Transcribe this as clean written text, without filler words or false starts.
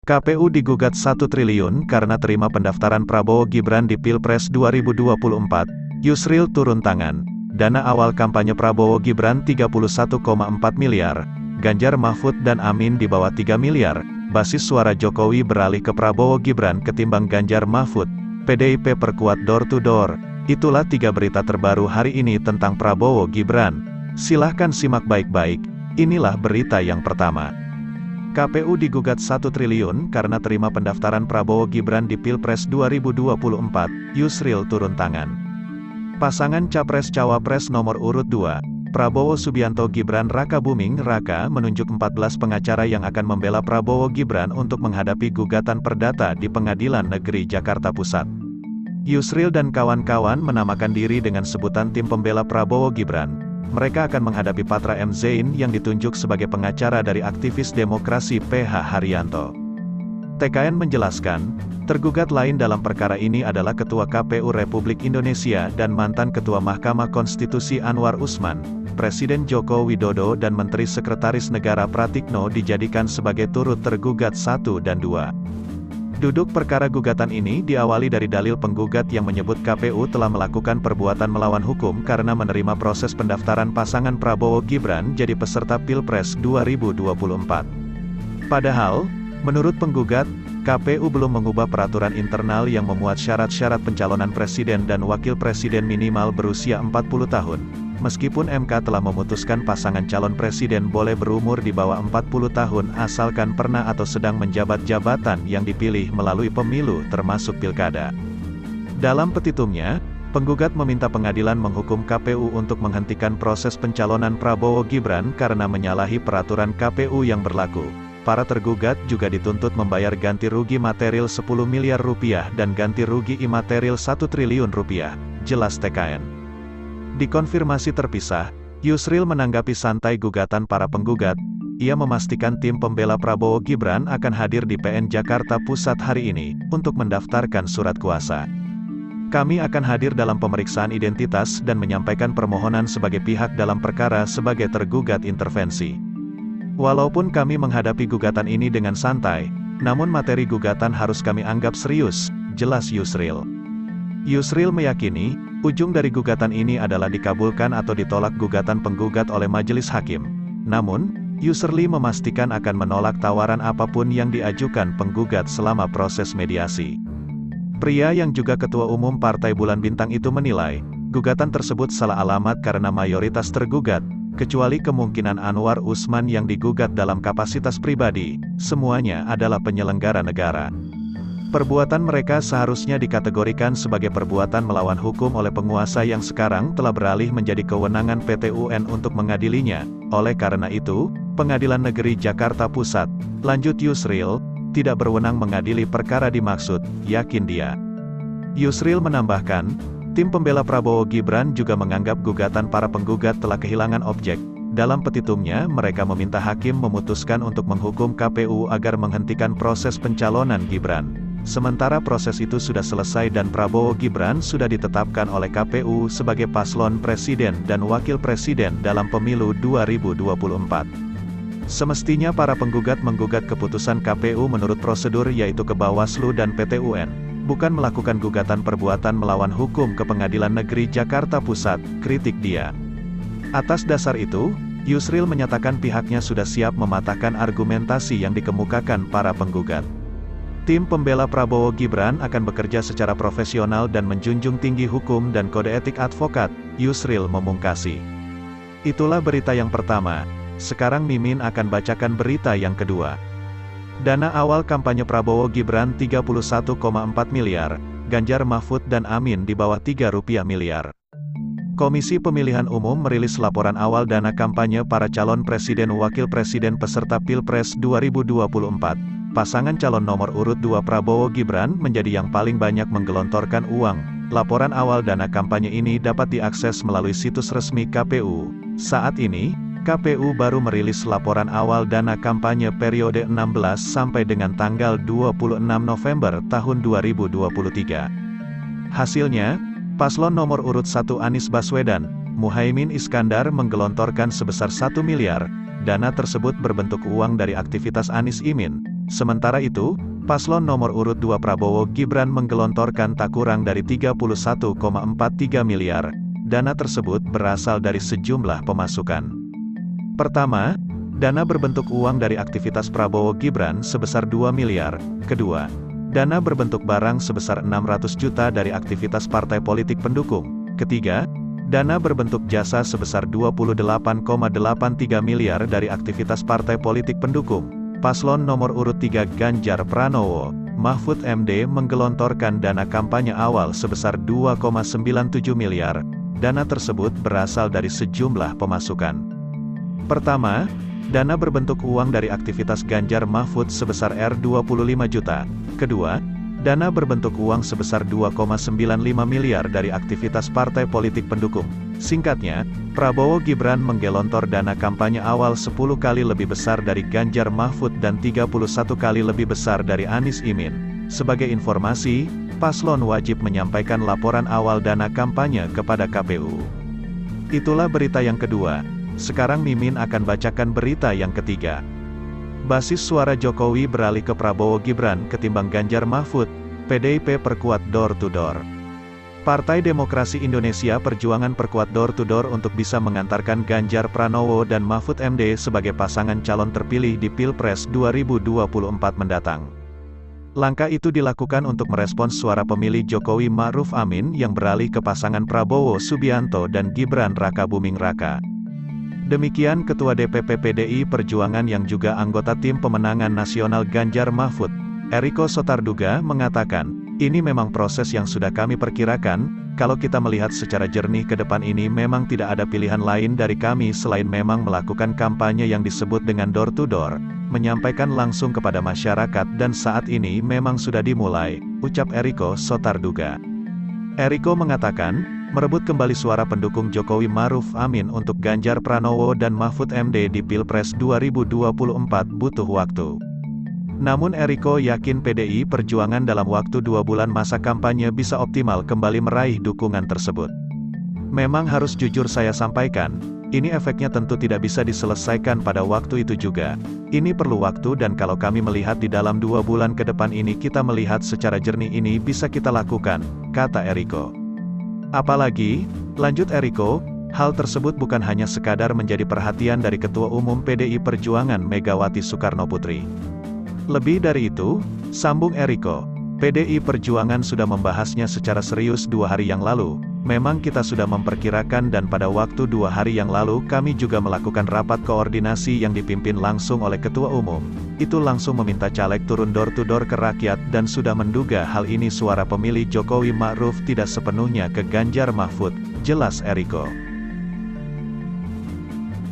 KPU digugat 1 triliun karena terima pendaftaran Prabowo Gibran di Pilpres 2024, Yusril turun tangan. Dana awal kampanye Prabowo Gibran 31,4 miliar, Ganjar Mahfud dan Amin di bawah 3 miliar, basis suara Jokowi beralih ke Prabowo Gibran ketimbang Ganjar Mahfud, PDIP perkuat door to door. Itulah 3 berita terbaru hari ini tentang Prabowo Gibran. Silahkan simak baik-baik, inilah berita yang pertama. KPU digugat 1 triliun karena terima pendaftaran Prabowo Gibran di Pilpres 2024, Yusril turun tangan. Pasangan Capres-Cawapres nomor urut 2, Prabowo Subianto Gibran Raka Buming Raka menunjuk 14 pengacara yang akan membela Prabowo Gibran untuk menghadapi gugatan perdata di Pengadilan Negeri Jakarta Pusat. Yusril dan kawan-kawan menamakan diri dengan sebutan tim pembela Prabowo Gibran. Mereka akan menghadapi Patra M. Zain yang ditunjuk sebagai pengacara dari aktivis demokrasi PH Haryanto. TKN menjelaskan, tergugat lain dalam perkara ini adalah Ketua KPU Republik Indonesia dan mantan Ketua Mahkamah Konstitusi Anwar Usman. Presiden Joko Widodo dan Menteri Sekretaris Negara Pratikno dijadikan sebagai turut tergugat 1 dan 2. Duduk perkara gugatan ini diawali dari dalil penggugat yang menyebut KPU telah melakukan perbuatan melawan hukum karena menerima proses pendaftaran pasangan Prabowo Gibran jadi peserta Pilpres 2024. Padahal, menurut penggugat, KPU belum mengubah peraturan internal yang memuat syarat-syarat pencalonan presiden dan wakil presiden minimal berusia 40 tahun. Meskipun MK telah memutuskan pasangan calon presiden boleh berumur di bawah 40 tahun asalkan pernah atau sedang menjabat jabatan yang dipilih melalui pemilu termasuk pilkada. Dalam petitumnya, penggugat meminta pengadilan menghukum KPU untuk menghentikan proses pencalonan Prabowo Gibran karena menyalahi peraturan KPU yang berlaku. Para tergugat juga dituntut membayar ganti rugi material 10 miliar rupiah dan ganti rugi imaterial 1 triliun rupiah, jelas TKN. Dikonfirmasi terpisah, Yusril menanggapi santai gugatan para penggugat. Ia memastikan tim pembela Prabowo Gibran akan hadir di PN Jakarta Pusat hari ini, untuk mendaftarkan surat kuasa. Kami akan hadir dalam pemeriksaan identitas dan menyampaikan permohonan sebagai pihak dalam perkara sebagai tergugat intervensi. Walaupun kami menghadapi gugatan ini dengan santai, namun materi gugatan harus kami anggap serius, jelas Yusril. Yusril meyakini, ujung dari gugatan ini adalah dikabulkan atau ditolak gugatan penggugat oleh majelis hakim. Namun, Yusril memastikan akan menolak tawaran apapun yang diajukan penggugat selama proses mediasi. Pria yang juga ketua umum Partai Bulan Bintang itu menilai, gugatan tersebut salah alamat karena mayoritas tergugat, kecuali kemungkinan Anwar Usman yang digugat dalam kapasitas pribadi, semuanya adalah penyelenggara negara. Perbuatan mereka seharusnya dikategorikan sebagai perbuatan melawan hukum oleh penguasa yang sekarang telah beralih menjadi kewenangan PT UN untuk mengadilinya. Oleh karena itu, Pengadilan Negeri Jakarta Pusat, lanjut Yusril, tidak berwenang mengadili perkara dimaksud, yakin dia. Yusril menambahkan, tim pembela Prabowo Gibran juga menganggap gugatan para penggugat telah kehilangan objek. Dalam petitumnya, mereka meminta hakim memutuskan untuk menghukum KPU agar menghentikan proses pencalonan Gibran. Sementara proses itu sudah selesai dan Prabowo Gibran sudah ditetapkan oleh KPU sebagai paslon presiden dan wakil presiden dalam pemilu 2024. Semestinya para penggugat menggugat keputusan KPU menurut prosedur yaitu ke Bawaslu dan PT UN, bukan melakukan gugatan perbuatan melawan hukum ke Pengadilan Negeri Jakarta Pusat, kritik dia. Atas dasar itu, Yusril menyatakan pihaknya sudah siap mematahkan argumentasi yang dikemukakan para penggugat. Tim pembela Prabowo Gibran akan bekerja secara profesional dan menjunjung tinggi hukum dan kode etik advokat, Yusril memungkasi. Itulah berita yang pertama, sekarang Mimin akan bacakan berita yang kedua. Dana awal kampanye Prabowo Gibran 31,4 miliar, Ganjar Mahfud dan Amin di bawah 3 miliar. Komisi Pemilihan Umum merilis laporan awal dana kampanye para calon presiden wakil presiden peserta Pilpres 2024. Pasangan calon nomor urut 2 Prabowo Gibran menjadi yang paling banyak menggelontorkan uang. Laporan awal dana kampanye ini dapat diakses melalui situs resmi KPU. Saat ini, KPU baru merilis laporan awal dana kampanye periode 16 sampai dengan tanggal 26 November tahun 2023. Hasilnya, paslon nomor urut 1 Anies Baswedan, Muhaimin Iskandar menggelontorkan sebesar 1 miliar. Dana tersebut berbentuk uang dari aktivitas Anies Imin, Sementara itu, paslon nomor urut 2 Prabowo Gibran menggelontorkan tak kurang dari 31,43 miliar. Dana tersebut berasal dari sejumlah pemasukan. Pertama, dana berbentuk uang dari aktivitas Prabowo Gibran sebesar 2 miliar. Kedua, dana berbentuk barang sebesar 600 juta dari aktivitas partai politik pendukung. Ketiga, dana berbentuk jasa sebesar 28,83 miliar dari aktivitas partai politik pendukung. Paslon nomor urut 3 Ganjar Pranowo, Mahfud MD menggelontorkan dana kampanye awal sebesar 2,97 miliar. Dana tersebut berasal dari sejumlah pemasukan. Pertama, dana berbentuk uang dari aktivitas Ganjar Mahfud sebesar R25 juta. Kedua, dana berbentuk uang sebesar 2,95 miliar dari aktivitas partai politik pendukung. Singkatnya, Prabowo Gibran menggelontor dana kampanye awal 10 kali lebih besar dari Ganjar Mahfud dan 31 kali lebih besar dari Anies Imin. Sebagai informasi, paslon wajib menyampaikan laporan awal dana kampanye kepada KPU. Itulah berita yang kedua. Sekarang Mimin akan bacakan berita yang ketiga. Basis suara Jokowi beralih ke Prabowo Gibran ketimbang Ganjar Mahfud, PDIP perkuat door-to-door. Partai Demokrasi Indonesia Perjuangan perkuat door-to-door untuk bisa mengantarkan Ganjar Pranowo dan Mahfud MD sebagai pasangan calon terpilih di Pilpres 2024 mendatang. Langkah itu dilakukan untuk merespons suara pemilih Jokowi Ma'ruf Amin yang beralih ke pasangan Prabowo Subianto dan Gibran Raka Buming Raka. Demikian Ketua DPP PDI Perjuangan yang juga anggota tim pemenangan nasional Ganjar Mahfud, Eriko Sotarduga mengatakan, ini memang proses yang sudah kami perkirakan, kalau kita melihat secara jernih ke depan ini memang tidak ada pilihan lain dari kami selain memang melakukan kampanye yang disebut dengan door-to-door, menyampaikan langsung kepada masyarakat dan saat ini memang sudah dimulai, ucap Eriko Sotarduga. Eriko mengatakan, merebut kembali suara pendukung Jokowi Ma'ruf Amin untuk Ganjar Pranowo dan Mahfud MD di Pilpres 2024 butuh waktu. Namun Eriko yakin PDI Perjuangan dalam waktu 2 bulan masa kampanye bisa optimal kembali meraih dukungan tersebut. Memang harus jujur saya sampaikan, ini efeknya tentu tidak bisa diselesaikan pada waktu itu juga. Ini perlu waktu dan kalau kami melihat di dalam 2 bulan ke depan ini kita melihat secara jernih ini bisa kita lakukan, kata Eriko. Apalagi, lanjut Eriko, hal tersebut bukan hanya sekadar menjadi perhatian dari Ketua Umum PDI Perjuangan Megawati Soekarnoputri. Lebih dari itu, sambung Eriko, PDI Perjuangan sudah membahasnya secara serius 2 hari yang lalu. Memang kita sudah memperkirakan dan pada waktu 2 hari yang lalu kami juga melakukan rapat koordinasi yang dipimpin langsung oleh Ketua Umum. Itu langsung meminta caleg turun door-to-door ke rakyat dan sudah menduga hal ini suara pemilih Jokowi Ma'ruf tidak sepenuhnya ke Ganjar Mahfud, jelas Eriko.